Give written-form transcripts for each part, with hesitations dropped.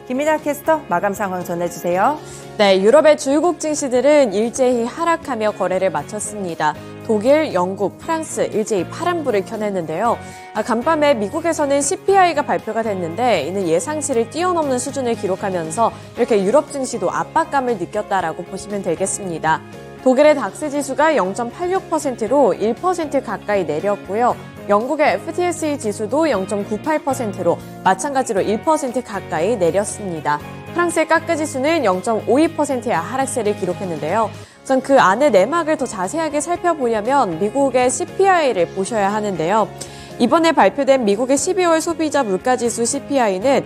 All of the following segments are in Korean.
김민아 캐스터 마감 상황 전해주세요. 네, 유럽의 주요국 증시들은 일제히 하락하며 거래를 마쳤습니다. 독일, 영국, 프랑스 일제히 파란불을 켜냈는데요. 간밤에 미국에서는 CPI가 발표가 됐는데 이는 예상치를 뛰어넘는 수준을 기록하면서 이렇게 유럽 증시도 압박감을 느꼈다라고 보시면 되겠습니다. 독일의 닥스 지수가 0.86%로 1% 가까이 내렸고요. 영국의 FTSE 지수도 0.98%로 마찬가지로 1% 가까이 내렸습니다. 프랑스의 까크 지수는 0.52%의 하락세를 기록했는데요. 우선 그 안에 내막을 더 자세하게 살펴보려면 미국의 CPI를 보셔야 하는데요. 이번에 발표된 미국의 12월 소비자 물가지수 CPI는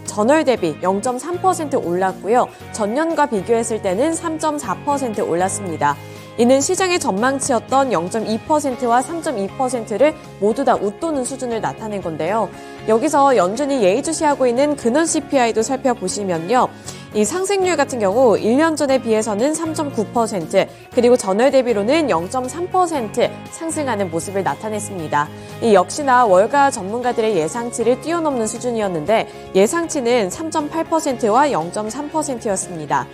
전월 대비 0.3% 올랐고요. 전년과 비교했을 때는 3.4% 올랐습니다. 이는 시장의 전망치였던 0.2%와 3.2%를 모두 다 웃도는 수준을 나타낸 건데요. 여기서 연준이 예의주시하고 있는 근원 CPI도 살펴보시면요. 이 상승률 같은 경우 1년 전에 비해서는 3.9%, 그리고 전월 대비로는 0.3% 상승하는 모습을 나타냈습니다. 이 역시나 월가 전문가들의 예상치를 뛰어넘는 수준이었는데 예상치는 3.8%와 0.3%였습니다.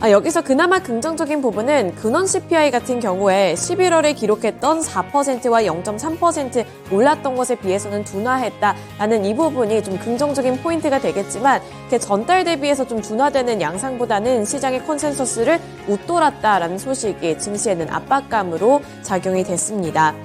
여기서 그나마 긍정적인 부분은 근원 CPI 같은 경우에 11월에 기록했던 4%와 0.3% 올랐던 것에 비해서는 둔화했다라는 이 부분이 좀 긍정적인 포인트가 되겠지만 전달 대비해서 좀 둔화되는 양상보다는 시장의 컨센서스를 웃돌았다라는 소식이 증시에는 압박감으로 작용이 됐습니다.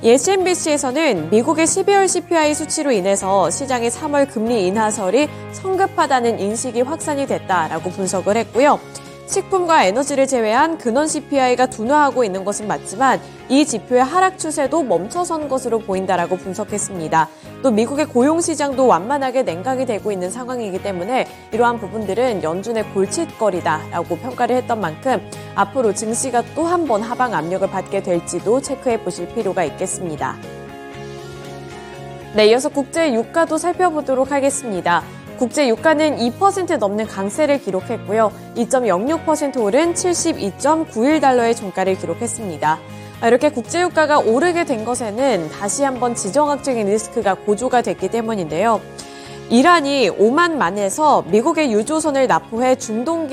CNBC에서는 미국의 12월 CPI 수치로 인해서 시장의 3월 금리 인하설이 성급하다는 인식이 확산이 됐다라고 분석을 했고요. 식품과 에너지를 제외한 근원 CPI가 둔화하고 있는 것은 맞지만 이 지표의 하락 추세도 멈춰선 것으로 보인다라고 분석했습니다. 또 미국의 고용시장도 완만하게 냉각이 되고 있는 상황이기 때문에 이러한 부분들은 연준의 골칫거리다라고 평가를 했던 만큼 앞으로 증시가 또 한 번 하방 압력을 받게 될지도 체크해 보실 필요가 있겠습니다. 네, 이어서 국제 유가도 살펴보도록 하겠습니다. 국제 유가는 2% 넘는 강세를 기록했고요. 2.06% 오른 72.91달러의 종가를 기록했습니다. 이렇게 국제 유가가 오르게 된 것에는 다시 한번 지정학적인 리스크가 고조가 됐기 때문인데요. 이란이 오만만에서 미국의 유조선을 납포해 중동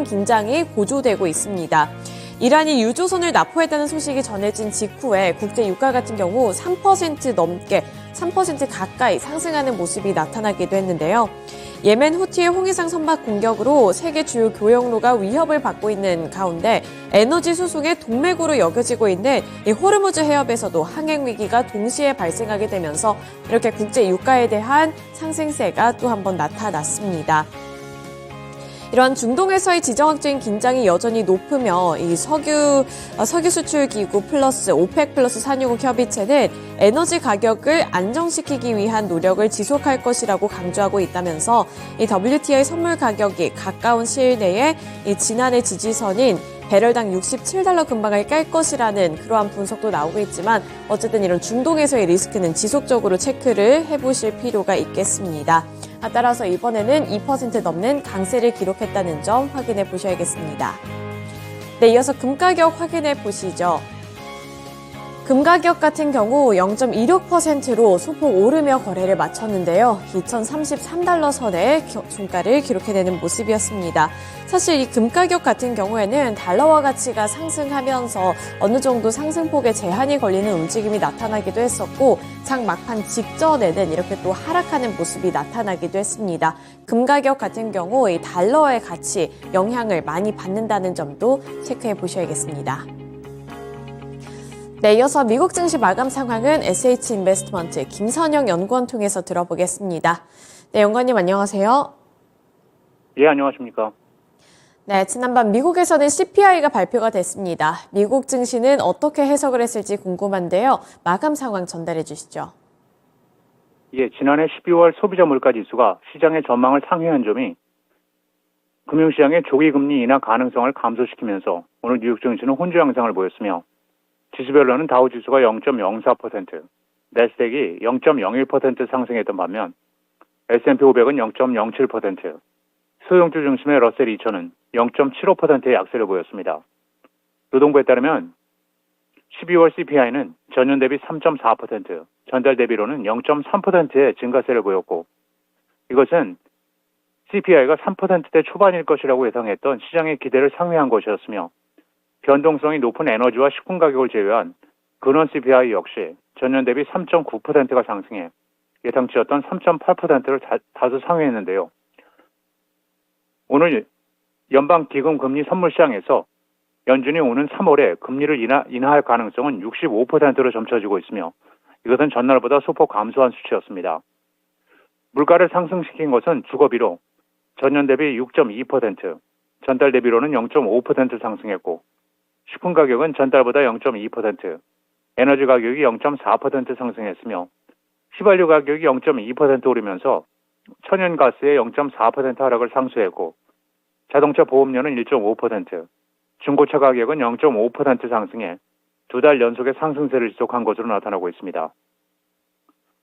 긴장이 고조되고 있습니다. 이란이 유조선을 납포했다는 소식이 전해진 직후에 국제 유가 같은 경우 3% 가까이 상승하는 모습이 나타나기도 했는데요. 예멘 후티의 홍해상 선박 공격으로 세계 주요 교역로가 위협을 받고 있는 가운데 에너지 수송의 동맥으로 여겨지고 있는 이 호르무즈 해협에서도 항행 위기가 동시에 발생하게 되면서 이렇게 국제 유가에 대한 상승세가 또 한 번 나타났습니다. 이러한 중동에서의 지정학적인 긴장이 여전히 높으며 이 석유 수출 기구 플러스 오펙 플러스 산유국 협의체는 에너지 가격을 안정시키기 위한 노력을 지속할 것이라고 강조하고 있다면서 이 WTI 선물 가격이 가까운 시일 내에 이 지난해 지지선인 배럴당 67달러 근방을 깰 것이라는 그러한 분석도 나오고 있지만 어쨌든 이런 중동에서의 리스크는 지속적으로 체크를 해보실 필요가 있겠습니다. 따라서 이번에는 2% 넘는 강세를 기록했다는 점 확인해 보셔야겠습니다. 네, 이어서 금 가격 확인해 보시죠. 금 가격 같은 경우 0.26%로 소폭 오르며 거래를 마쳤는데요. 2033달러 선의 종가를 기록해내는 모습이었습니다. 사실 이 금 가격 같은 경우에는 달러화 가치가 상승하면서 어느 정도 상승폭에 제한이 걸리는 움직임이 나타나기도 했었고 장 막판 직전에는 이렇게 또 하락하는 모습이 나타나기도 했습니다. 금 가격 같은 경우 이 달러의 가치 영향을 많이 받는다는 점도 체크해 보셔야겠습니다. 네, 이어서 미국 증시 마감 상황은 SH인베스트먼트 김선영 연구원 통해서 들어보겠습니다. 네, 연구원님 안녕하세요. 예, 안녕하십니까. 네, 지난밤 미국에서는 CPI가 발표가 됐습니다. 미국 증시는 어떻게 해석을 했을지 궁금한데요. 마감 상황 전달해 주시죠. 예, 지난해 12월 소비자 물가 지수가 시장의 전망을 상회한 점이 금융시장의 조기 금리 인하 가능성을 감소시키면서 오늘 뉴욕 증시는 혼조 양상을 보였으며 지수별로는 다우 지수가 0.04%, 내스닥이 0.01% 상승했던 반면 S&P 500은 0.07%, 소형주 중심의 러셀 2000은 0.75%의 약세를 보였습니다. 노동부에 따르면 12월 CPI는 전년 대비 3.4%, 전달 대비로는 0.3%의 증가세를 보였고 이것은 CPI가 3%대 초반일 것이라고 예상했던 시장의 기대를 상회한 것이었으며 변동성이 높은 에너지와 식품 가격을 제외한 근원 CPI 역시 전년 대비 3.9%가 상승해 예상치였던 3.8%를 다소 상회했는데요. 오늘 연방기금금리 선물시장에서 연준이 오는 3월에 금리를 인하할 가능성은 65%로 점쳐지고 있으며 이것은 전날보다 소폭 감소한 수치였습니다. 물가를 상승시킨 것은 주거비로 전년 대비 6.2%, 전달 대비로는 0.5% 상승했고 식품 가격은 전달보다 0.2%, 에너지 가격이 0.4% 상승했으며 휘발유 가격이 0.2% 오르면서 천연가스의 0.4% 하락을 상쇄했고 자동차 보험료는 1.5%, 중고차 가격은 0.5% 상승해 두 달 연속의 상승세를 지속한 것으로 나타나고 있습니다.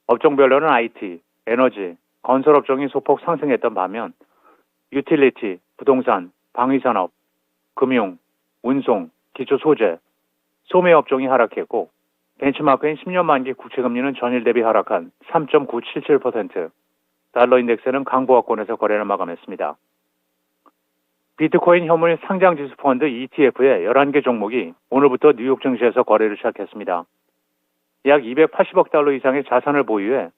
업종별로는 IT, 에너지, 건설업종이 소폭 상승했던 반면 유틸리티, 부동산, 방위산업, 금융, 운송, 기초소재, 소매업종이 하락했고 벤치마크인 10년 만기 국채금리는 전일 대비 하락한 3.977%, 달러 인덱스는 강보합권에서 거래를 마감했습니다. 비트코인 현물 상장지수 펀드 ETF의 11개 종목이 오늘부터 뉴욕 증시에서 거래를 시작했습니다. 약 280억 달러 이상의 자산을 보유해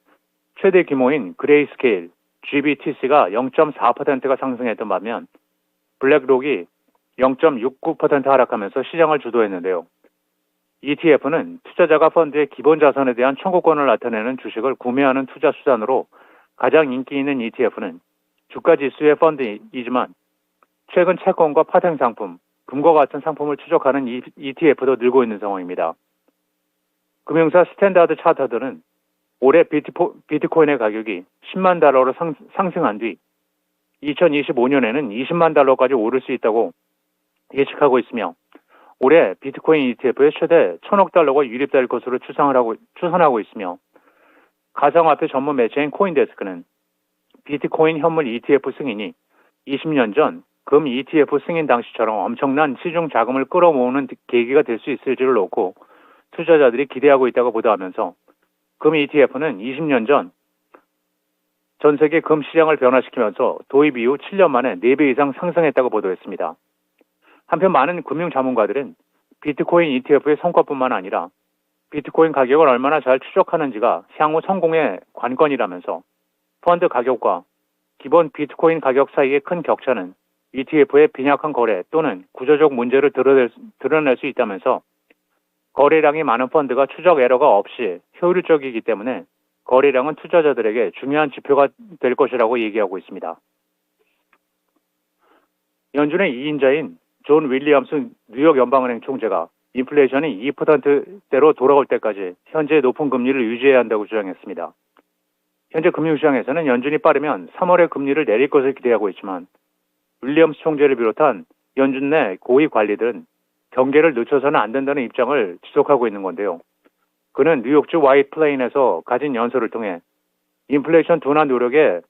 최대 규모인 그레이스케일, GBTC가 0.4%가 상승했던 반면 블랙록이 0.69% 하락하면서 시장을 주도했는데요. ETF는 투자자가 펀드의 기본 자산에 대한 청구권을 나타내는 주식을 구매하는 투자 수단으로 가장 인기 있는 ETF는 주가 지수의 펀드이지만 최근 채권과 파생 상품, 금과 같은 상품을 추적하는 ETF도 늘고 있는 상황입니다. 금융사 스탠다드 차터들은 올해 비트코인의 가격이 10만 달러로 상승한 뒤 2025년에는 20만 달러까지 오를 수 있다고 예측하고 있으며 올해 비트코인 ETF의 최대 1,000억 달러가 유입될 것으로 추산하고 있으며 가상화폐 전문 매체인 코인데스크는 비트코인 현물 ETF 승인이 20년 전 금 ETF 승인 당시처럼 엄청난 시중 자금을 끌어모으는 계기가 될 수 있을지를 놓고 투자자들이 기대하고 있다고 보도하면서 금 ETF는 20년 전 세계 금 시장을 변화시키면서 도입 이후 7년 만에 4배 이상 상승했다고 보도했습니다. 한편 많은 금융 자문가들은 비트코인 ETF의 성과뿐만 아니라 비트코인 가격을 얼마나 잘 추적하는지가 향후 성공의 관건이라면서 펀드 가격과 기본 비트코인 가격 사이의 큰 격차는 ETF의 빈약한 거래 또는 구조적 문제를 드러낼 수 있다면서 거래량이 많은 펀드가 추적 에러가 없이 효율적이기 때문에 거래량은 투자자들에게 중요한 지표가 될 것이라고 얘기하고 있습니다. 연준의 2인자인 존 윌리엄스 뉴욕 연방은행 총재가 인플레이션이 2%대로 돌아올 때까지 현재 높은 금리를 유지해야 한다고 주장했습니다. 현재 금융시장에서는 연준이 빠르면 3월에 금리를 내릴 것을 기대하고 있지만 윌리엄스 총재를 비롯한 연준 내 고위 관리들은 경계를 늦춰서는 안 된다는 입장을 지속하고 있는 건데요. 그는 뉴욕주 와이트 플레인에서 가진 연설을 통해 인플레이션 둔화 노력에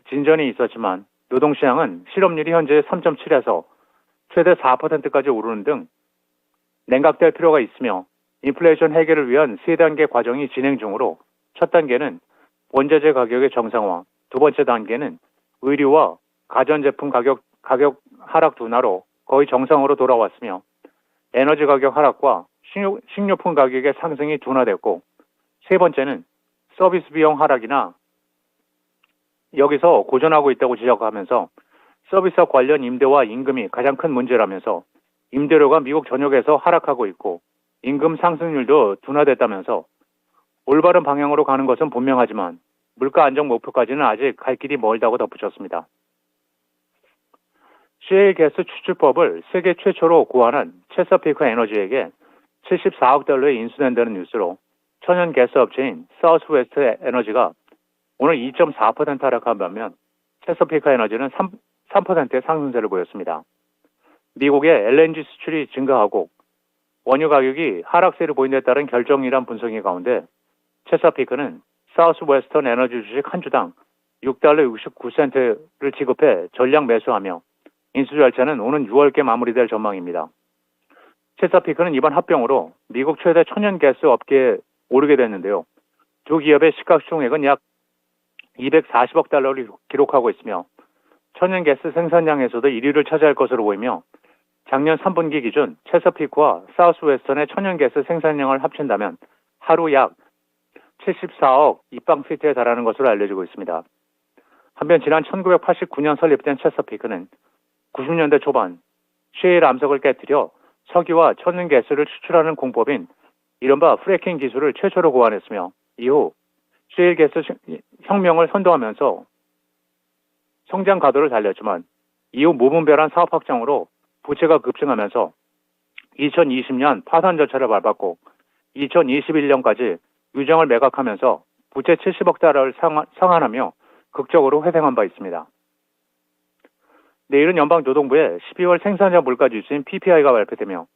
진전이 있었지만 노동시장은 실업률이 현재 3.7에서 최대 4%까지 오르는 등 냉각될 필요가 있으며 인플레이션 해결을 위한 3단계 과정이 진행 중으로 첫 단계는 원자재 가격의 정상화, 두 번째 단계는 의류와 가전제품 가격 하락 둔화로 거의 정상으로 돌아왔으며 에너지 가격 하락과 식료품 가격의 상승이 둔화됐고 세 번째는 서비스 비용 하락이나 여기서 고전하고 있다고 지적하면서 서비스와 관련 임대와 임금이 가장 큰 문제라면서 임대료가 미국 전역에서 하락하고 있고 임금 상승률도 둔화됐다면서 올바른 방향으로 가는 것은 분명하지만 물가 안정 목표까지는 아직 갈 길이 멀다고 덧붙였습니다. 셰일 가스 추출법을 세계 최초로 고안한 체서피크 에너지에게 74억 달러에 인수된다는 뉴스로 천연 가스 업체인 사우스웨스트 에너지가 오늘 2.4% 하락한 반면 체서피크 에너지는 3%의 상승세를 보였습니다. 미국의 LNG 수출이 증가하고 원유 가격이 하락세를 보인 데 따른 결정이란 분석이 가운데 체서피크는 사우스웨스턴 에너지 주식 한 주당 6달러 69센트를 지급해 전량 매수하며 인수 절차는 오는 6월께 마무리될 전망입니다. 체서피크는 이번 합병으로 미국 최대 천연가스 업계에 오르게 됐는데요. 두 기업의 시가총액은 약 240억 달러를 기록하고 있으며 천연가스 생산량에서도 1위를 차지할 것으로 보이며 작년 3분기 기준 체서피크와 사우스웨스턴의 천연가스 생산량을 합친다면 하루 약 74억 입방피트에 달하는 것으로 알려지고 있습니다. 한편 지난 1989년 설립된 체서피크는 90년대 초반 셰일 암석을 깨뜨려 석유와 천연가스를 추출하는 공법인 이른바 프래킹 기술을 최초로 고안했으며 이후 셰일 가스 혁명을 선도하면서 성장 가도를 달렸지만 이후 무분별한 사업 확장으로 부채가 급증하면서 2020년 파산 절차를 밟았고 2021년까지 유정을 매각하면서 부채 70억 달러를 상환하며 극적으로 회생한 바 있습니다. 내일은 연방노동부의 12월 생산자 물가지수인 PPI가 발표되며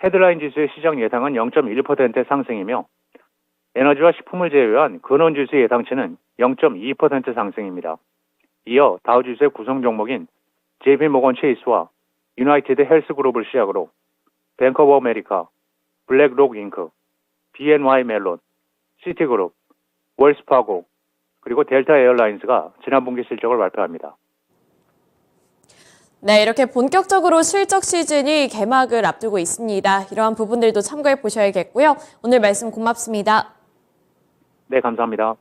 헤드라인 지수의 시장 예상은 0.1% 상승이며 에너지와 식품을 제외한 근원지수 예상치는 0.2% 상승입니다. 이어 다우지수의 구성 종목인 JP모건 체이스와 유나이티드 헬스그룹을 시작으로 뱅크 오브 아메리카, 블랙록 잉크, BNY 멜론, 시티그룹, 웰스파고, 그리고 델타 에어라인스가 지난 분기 실적을 발표합니다. 네, 이렇게 본격적으로 실적 시즌이 개막을 앞두고 있습니다. 이러한 부분들도 참고해 보셔야겠고요. 오늘 말씀 고맙습니다. 네, 감사합니다.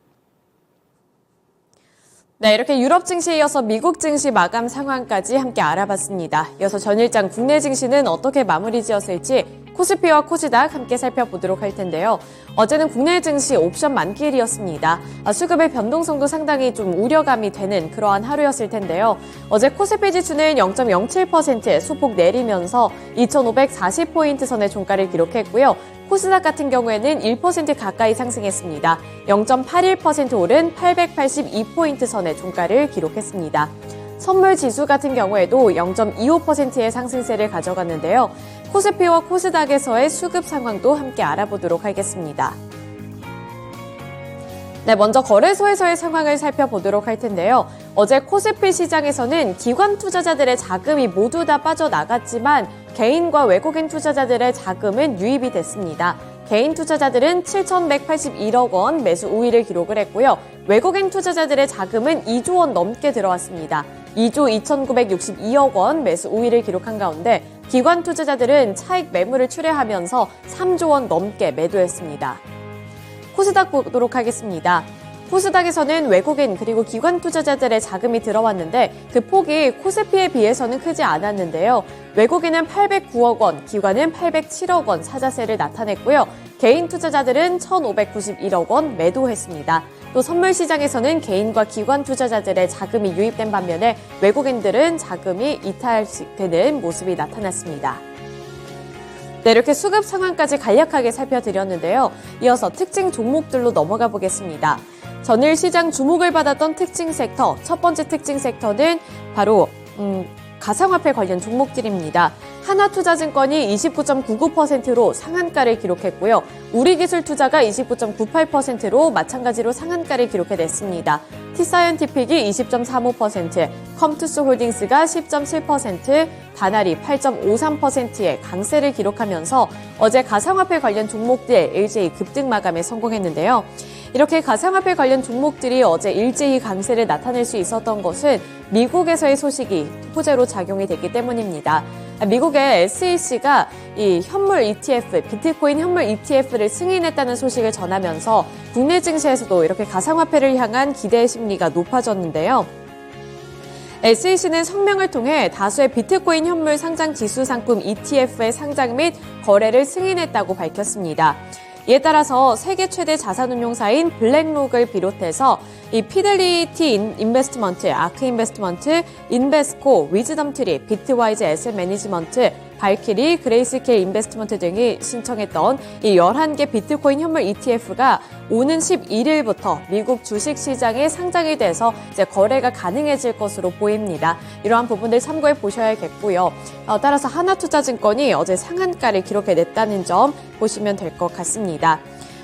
네, 이렇게 유럽 증시에 이어서 미국 증시 마감 상황까지 함께 알아봤습니다. 이어서 전일장 국내 증시는 어떻게 마무리 지었을지 코스피와 코스닥 함께 살펴보도록 할 텐데요. 어제는 국내 증시 옵션 만기일이었습니다. 수급의 변동성도 상당히 좀 우려감이 되는 그러한 하루였을 텐데요. 어제 코스피 지수는 0.07% 소폭 내리면서 2,540포인트 선의 종가를 기록했고요. 코스닥 같은 경우에는 1% 가까이 상승했습니다. 0.81% 오른 882포인트 선의 종가를 기록했습니다. 선물 지수 같은 경우에도 0.25%의 상승세를 가져갔는데요. 코스피와 코스닥에서의 수급 상황도 함께 알아보도록 하겠습니다. 네, 먼저 거래소에서의 상황을 살펴보도록 할 텐데요. 어제 코스피 시장에서는 기관 투자자들의 자금이 모두 다 빠져나갔지만 개인과 외국인 투자자들의 자금은 유입이 됐습니다. 개인 투자자들은 7,181억 원 매수 우위를 기록을 했고요. 외국인 투자자들의 자금은 2조 원 넘게 들어왔습니다. 2조 2,962억 원 매수 우위를 기록한 가운데 기관 투자자들은 차익 매물을 출회하면서 3조 원 넘게 매도했습니다. 코스닥 보도록 하겠습니다. 코스닥에서는 외국인 그리고 기관 투자자들의 자금이 들어왔는데 그 폭이 코스피에 비해서는 크지 않았는데요. 외국인은 809억 원, 기관은 807억 원 사자세를 나타냈고요. 개인 투자자들은 1,591억 원 매도했습니다. 또 선물 시장에서는 개인과 기관 투자자들의 자금이 유입된 반면에 외국인들은 자금이 이탈되는 모습이 나타났습니다. 네, 이렇게 수급 상황까지 간략하게 살펴드렸는데요. 이어서 특징 종목들로 넘어가 보겠습니다. 전일 시장 주목을 받았던 특징 섹터, 첫 번째 특징 섹터는 바로 가상화폐 관련 종목들입니다. 하나투자증권이 29.99%로 상한가를 기록했고요. 우리기술투자가 29.98%로 마찬가지로 상한가를 기록해냈습니다. T사이언티픽이 20.35%, 컴투스홀딩스가 10.7%, 다나리 8.53%의 강세를 기록하면서 어제 가상화폐 관련 종목들 일제히 급등 마감에 성공했는데요. 이렇게 가상화폐 관련 종목들이 어제 일제히 강세를 나타낼 수 있었던 것은 미국에서의 소식이 호재로 작용이 됐기 때문입니다. 미국의 SEC가 이 현물 ETF, 비트코인 현물 ETF를 승인했다는 소식을 전하면서 국내 증시에서도 이렇게 가상화폐를 향한 기대 심리가 높아졌는데요. SEC는 성명을 통해 다수의 비트코인 현물 상장 지수 상품 ETF의 상장 및 거래를 승인했다고 밝혔습니다. 이에 따라서 세계 최대 자산운용사인 블랙록을 비롯해서 이 피델리티 인베스트먼트, 아크 인베스트먼트, 인베스코, 위즈덤트리, 비트와이즈 에셋 매니지먼트, 발키리, 그레이스케일 인베스트먼트 등이 신청했던 이 11개 비트코인 현물 ETF가 오는 11일부터 미국 주식시장에 상장이 돼서 이제 거래가 가능해질 것으로 보입니다. 이러한 부분들 참고해 보셔야겠고요. 따라서 하나투자증권이 어제 상한가를 기록해냈다는 점 보시면 될 것 같습니다.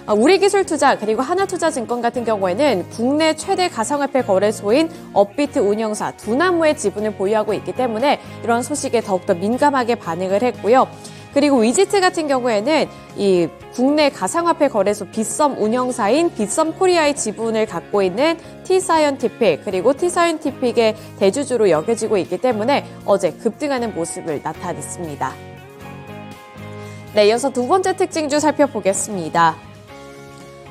우리기술투자 그리고 하나투자증권 같은 경우에는 국내 최대 가상화폐 거래소인 업비트 운영사 두나무의 지분을 보유하고 있기 때문에 이런 소식에 더욱더 민감하게 반응을 했고요. 그리고 위지트 같은 경우에는 이 국내 가상화폐 거래소 빗썸 운영사인 빗썸 코리아의 지분을 갖고 있는 T사이언티픽 그리고 T사이언티픽의 대주주로 여겨지고 있기 때문에 어제 급등하는 모습을 나타냈습니다. 네, 이어서 두 번째 특징주 살펴보겠습니다.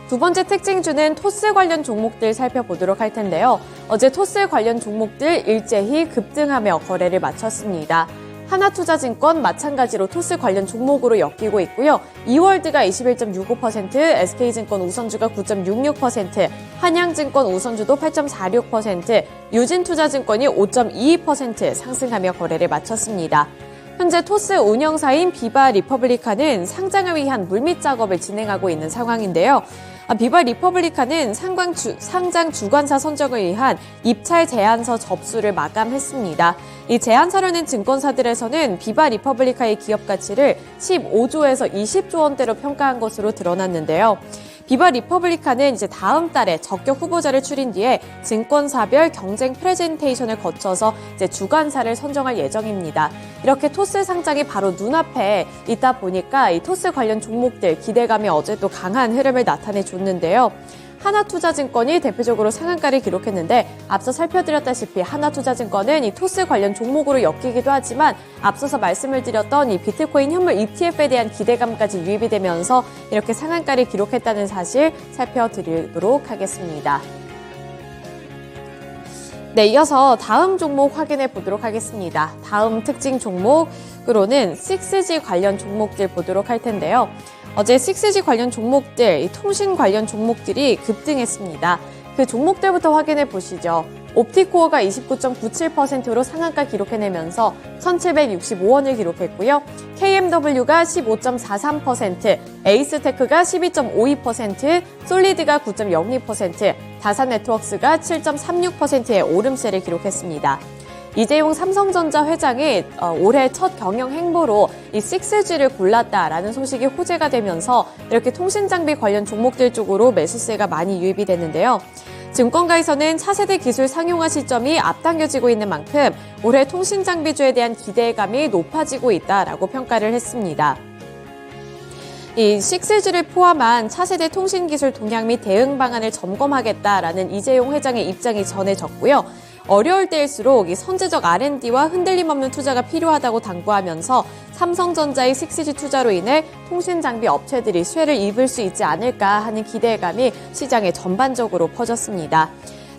두 번째 특징주는 토스 관련 종목들 살펴보도록 할 텐데요. 어제 토스 관련 종목들 일제히 급등하며 거래를 마쳤습니다. 하나투자증권 마찬가지로 토스 관련 종목으로 엮이고 있고요. 이월드가 21.65%, SK증권 우선주가 9.66%, 한양증권 우선주도 8.46%, 유진투자증권이 5.22% 상승하며 거래를 마쳤습니다. 현재 토스 운영사인 비바 리퍼블리카는 상장을 위한 물밑 작업을 진행하고 있는 상황인데요. 비바 리퍼블리카는 상장 주관사 선정을 위한 입찰 제안서 접수를 마감했습니다. 이 제안서로는 증권사들에서는 비바 리퍼블리카의 기업 가치를 15조에서 20조 원대로 평가한 것으로 드러났는데요. 비바 리퍼블리카는 이제 다음 달에 적격 후보자를 추린 뒤에 증권사별 경쟁 프레젠테이션을 거쳐서 이제 주관사를 선정할 예정입니다. 이렇게 토스 상장이 바로 눈앞에 있다 보니까 이 토스 관련 종목들 기대감이 어제 또 강한 흐름을 나타내줬는데요. 하나투자증권이 대표적으로 상한가를 기록했는데 앞서 살펴드렸다시피 하나투자증권은 이 토스 관련 종목으로 엮이기도 하지만 앞서서 말씀을 드렸던 이 비트코인 현물 ETF에 대한 기대감까지 유입이 되면서 이렇게 상한가를 기록했다는 사실 살펴드리도록 하겠습니다. 네, 이어서 다음 종목 확인해 보도록 하겠습니다. 다음 특징 종목으로는 6G 관련 종목들 보도록 할 텐데요. 어제 6G 관련 종목들, 통신 관련 종목들이 급등했습니다. 그 종목들부터 확인해 보시죠. 옵티코어가 29.97%로 상한가 기록해내면서 1,765원을 기록했고요. KMW가 15.43%, 에이스테크가 12.52%, 솔리드가 9.02%, 다산네트워크스가 7.36%의 오름세를 기록했습니다. 이재용 삼성전자 회장이 올해 첫 경영 행보로 이 6G를 골랐다라는 소식이 호재가 되면서 이렇게 통신장비 관련 종목들 쪽으로 매수세가 많이 유입이 됐는데요. 증권가에서는 차세대 기술 상용화 시점이 앞당겨지고 있는 만큼 올해 통신장비주에 대한 기대감이 높아지고 있다라고 평가를 했습니다. 이 6G를 포함한 차세대 통신기술 동향 및 대응 방안을 점검하겠다라는 이재용 회장의 입장이 전해졌고요. 어려울 때일수록 이 선제적 R&D와 흔들림 없는 투자가 필요하다고 당부하면서 삼성전자의 6G 투자로 인해 통신장비 업체들이 수혜를 입을 수 있지 않을까 하는 기대감이 시장에 전반적으로 퍼졌습니다.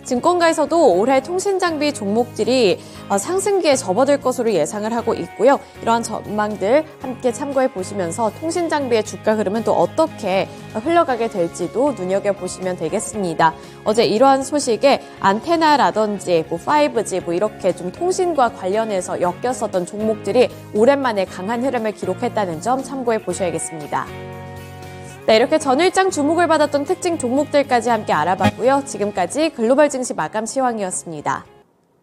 증권가에서도 올해 통신장비 종목들이 상승기에 접어들 것으로 예상을 하고 있고요. 이러한 전망들 함께 참고해 보시면서 통신장비의 주가 흐름은 또 어떻게 흘러가게 될지도 눈여겨보시면 되겠습니다. 어제 이러한 소식에 안테나라든지 5G 이렇게 좀 통신과 관련해서 엮였었던 종목들이 오랜만에 강한 흐름을 기록했다는 점 참고해 보셔야겠습니다. 네, 이렇게 전일장 주목을 받았던 특징 종목들까지 함께 알아봤고요. 지금까지 글로벌 증시 마감 시황이었습니다.